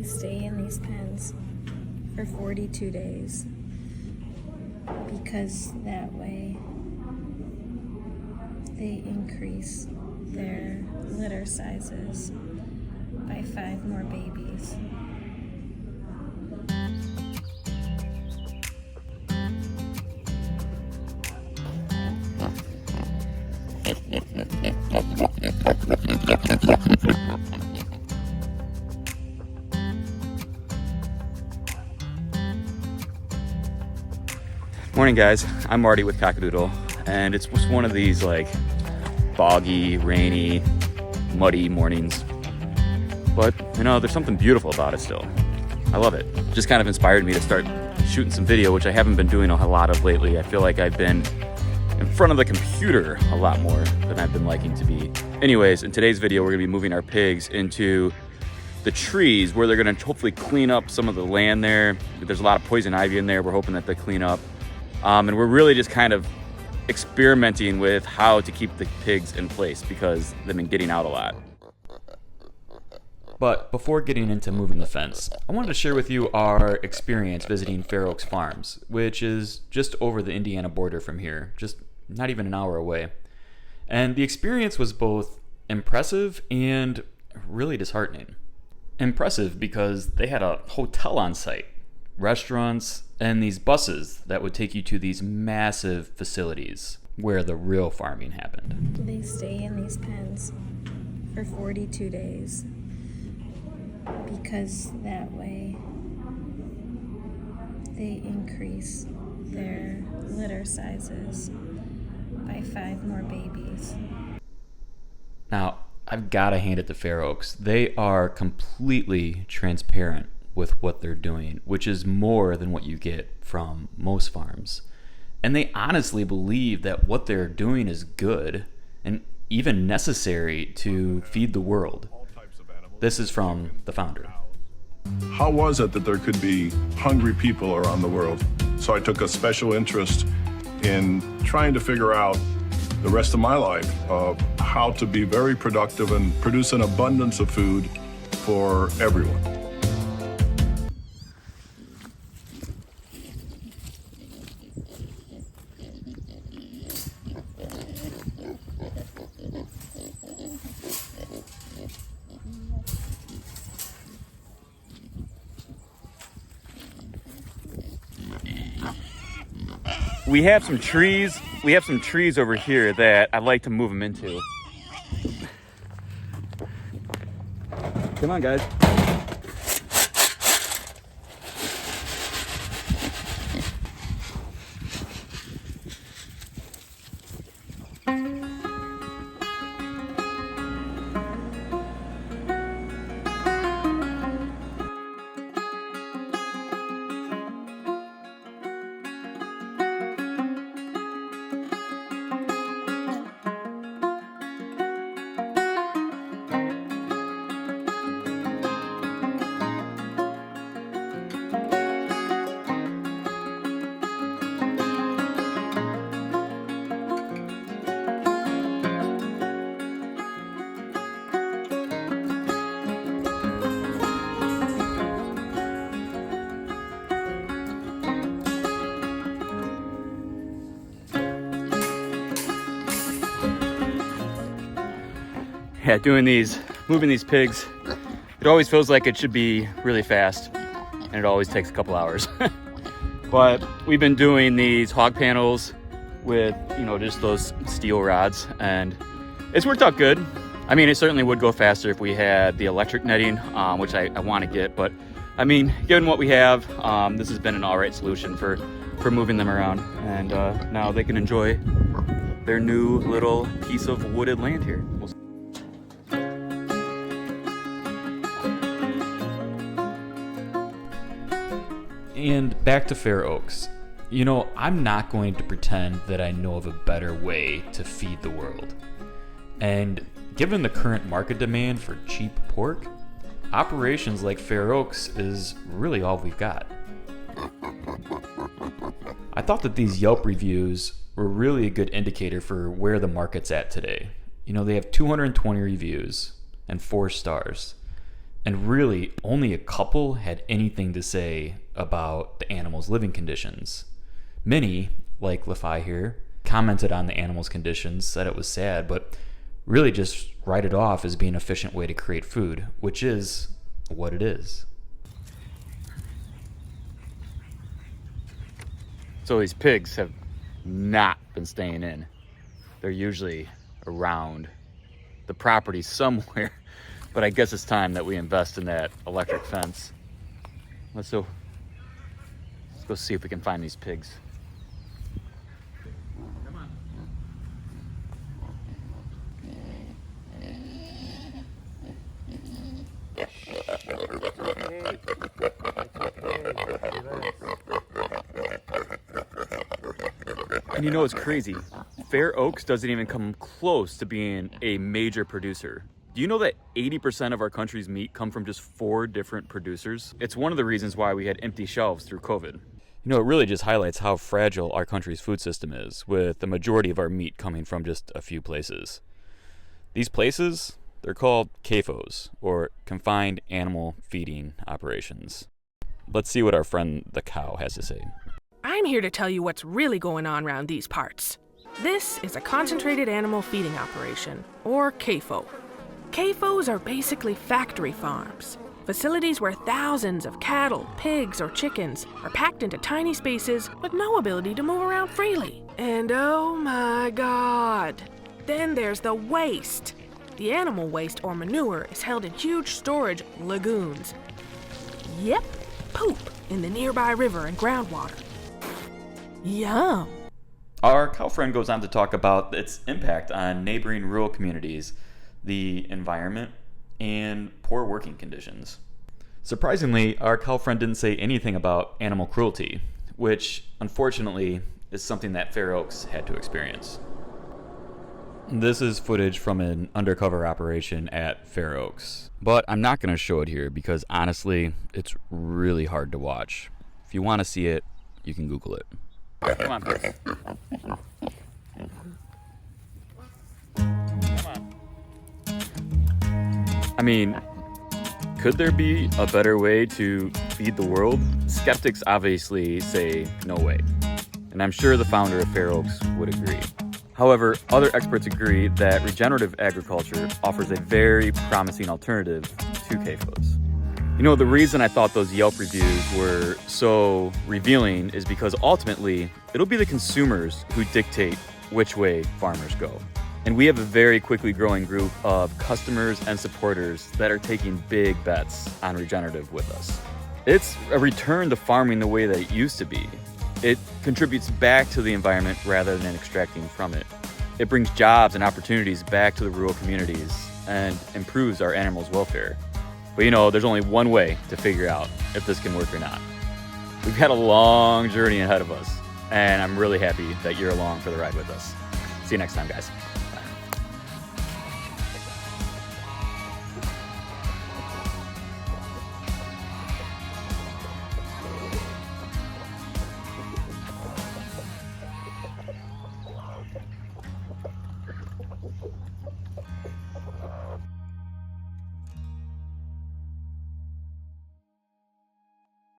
They stay in these pens for 42 days because that way they increase their litter sizes by 5 more babies. Morning guys, I'm Marty with Kakadoodle, and it's just one of these like foggy, rainy, muddy mornings. But you know, there's something beautiful about it still. I love it. Just kind of inspired me to start shooting some video, which I haven't been doing a lot of lately. I feel like I've been in front of the computer a lot more than I've been liking to be. Anyways, in today's video, we're gonna be moving our pigs into the trees where they're gonna hopefully clean up some of the land there. There's a lot of poison ivy in there. We're hoping that they clean up. And we're really just kind of experimenting with how to keep the pigs in place because they've been getting out a lot. But before getting into moving the fence, I wanted to share with you our experience visiting Fair Oaks Farms, which is just over the Indiana border from here, just not even an hour away. And the experience was both impressive and really disheartening. Impressive because they had a hotel on site, restaurants, and these buses that would take you to these massive facilities where the real farming happened. They stay in these pens for 42 days because that way they increase their litter sizes by 5 more babies. Now, I've got to hand it to Fair Oaks. They are completely transparent with what they're doing, which is more than what you get from most farms. And they honestly believe that what they're doing is good and even necessary to feed the world. This is from the founder. How was it that there could be hungry people around the world? So I took a special interest in trying to figure out the rest of my life of how to be very productive and produce an abundance of food for everyone. We have some trees over here that I'd like to move them into. Come on, guys. Yeah, moving these pigs, it always feels like it should be really fast, and it always takes a couple hours. But we've been doing these hog panels with, just those steel rods, and it's worked out good. I mean, it certainly would go faster if we had the electric netting, which I want to get, but I mean, given what we have, this has been an all right solution for moving them around, and now they can enjoy their new little piece of wooded land here. And back to Fair Oaks. I'm not going to pretend that I know of a better way to feed the world. And given the current market demand for cheap pork, operations like Fair Oaks is really all we've got. I thought that these Yelp reviews were really a good indicator for where the market's at today. They have 220 reviews and 4 stars. And really, only a couple had anything to say about the animals' living conditions. Many, like Lafai here, commented on the animals' conditions, said it was sad, but really just write it off as being an efficient way to create food, which is what it is. So these pigs have not been staying in. They're usually around the property somewhere, but I guess it's time that we invest in that electric fence. Let's go see if we can find these pigs. Come on. And you know what's crazy? Fair Oaks doesn't even come close to being a major producer. Do you know that 80% of our country's meat come from just 4 different producers? It's one of the reasons why we had empty shelves through COVID. You know, it really just highlights how fragile our country's food system is, with the majority of our meat coming from just a few places. These places, they're called CAFOs, or confined animal feeding operations. Let's see what our friend the cow has to say. I'm here to tell you what's really going on around these parts. This is a concentrated animal feeding operation, or CAFO. CAFOs are basically factory farms, facilities where thousands of cattle, pigs, or chickens are packed into tiny spaces with no ability to move around freely. And oh my God! Then there's the waste. The animal waste or manure is held in huge storage lagoons. Yep, poop in the nearby river and groundwater. Yum! Our cow friend goes on to talk about its impact on neighboring rural communities, the environment, and poor working conditions. Surprisingly, our cow friend didn't say anything about animal cruelty, which unfortunately is something that Fair Oaks had to experience. This is footage from an undercover operation at Fair Oaks, but I'm not going to show it here because honestly, it's really hard to watch. If you want to see it, you can Google it. Come on, Chris. Come on. I mean, could there be a better way to feed the world? Skeptics obviously say no way, and I'm sure the founder of Fair Oaks would agree. However, other experts agree that regenerative agriculture offers a very promising alternative to CAFOs. You know, the reason I thought those Yelp reviews were so revealing is because ultimately, it'll be the consumers who dictate which way farmers go. And we have a very quickly growing group of customers and supporters that are taking big bets on regenerative with us. It's a return to farming the way that it used to be. It contributes back to the environment rather than extracting from it. It brings jobs and opportunities back to the rural communities and improves our animals' welfare. But you know, there's only one way to figure out if this can work or not. We've got a long journey ahead of us, and I'm really happy that you're along for the ride with us. See you next time, guys.